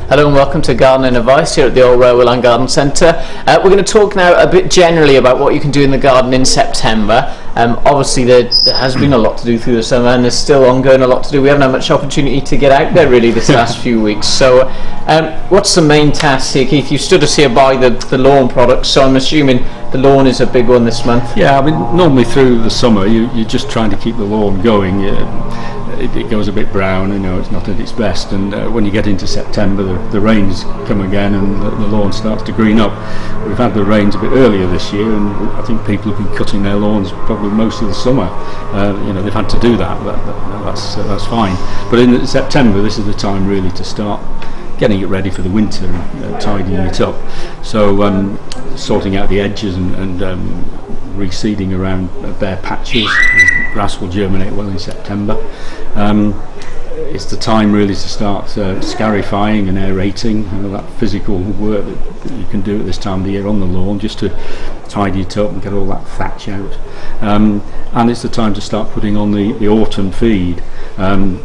Hello and welcome to Gardening Advice here at the Old Railway Line Garden Centre. We're going to talk now a bit generally about what you can do in the garden in September. Obviously there has been a lot to do through the summer and there's still ongoing a lot to do. We haven't had much opportunity to get out there really this last few weeks. So what's the main task here, Keith? You stood us here by the lawn products, so I'm assuming the lawn is a big one this month. Yeah, I mean normally through the summer you're just trying to keep the lawn going. It goes a bit brown, it's not at its best, and when you get into September the rains come again and the lawn starts to green up. We've had the rains a bit earlier this year and I think people have been cutting their lawns probably most of the summer. They've had to do that's fine, but in September this is the time really to start getting it ready for the winter and tidying it up. So sorting out the edges and reseeding around bare patches. Grass will germinate well in September. It's the time really to start scarifying and aerating, that physical work that you can do at this time of the year on the lawn just to tidy it up and get all that thatch out. And it's the time to start putting on the autumn feed.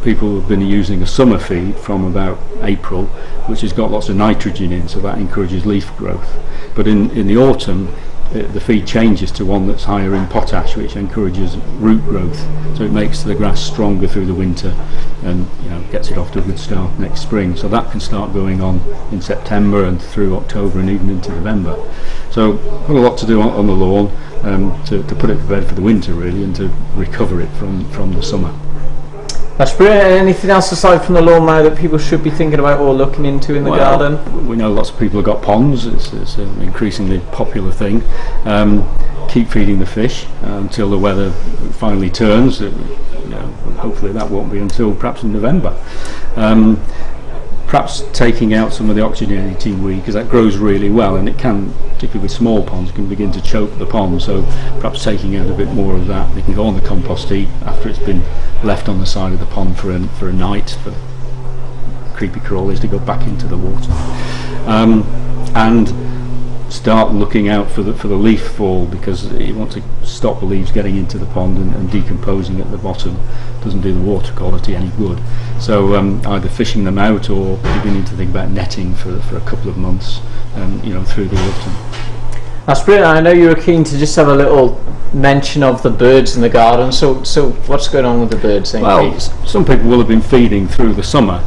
People have been using a summer feed from about April, which has got lots of nitrogen in, so that encourages leaf growth. But in the autumn the feed changes to one that's higher in potash, which encourages root growth, so it makes the grass stronger through the winter and gets it off to a good start next spring. So that can start going on in September and through October and even into November. So got a lot to do on the lawn to put it to bed for the winter really, and to recover it from the summer. That's brilliant. Anything else aside from the lawn mower that people should be thinking about or looking into in the garden? We know lots of people have got ponds. It's an increasingly popular thing. Keep feeding the fish until the weather finally turns. Hopefully that won't be until perhaps in November. Perhaps taking out some of the oxygenating weed, because that grows really well and it can, particularly with small ponds, can begin to choke the pond, so perhaps taking out a bit more of that. They can go on the compost heap after it's been left on the side of the pond for a night for creepy crawlies to go back into the water. And start looking out for the leaf fall, because you want to stop the leaves getting into the pond and decomposing at the bottom. Doesn't do the water quality any good. So either fishing them out or beginning to think about netting for a couple of months through the autumn. That's brilliant. I know you were keen to just have a little mention of the birds in the garden, so what's going on with the birds then? Well, some people will have been feeding through the summer,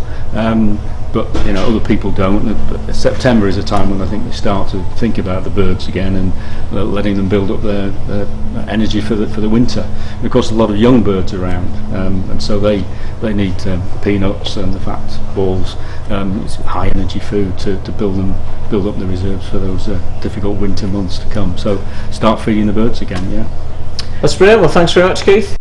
but other people don't. But September is a time when I think they start to think about the birds again and letting them build up their energy for the winter. And of course a lot of young birds around, and so they need peanuts and the fat balls. It's high energy food to build up the reserves for those difficult winter months to come. So start feeding the birds again. Yeah. That's brilliant. Well, thanks very much, Keith.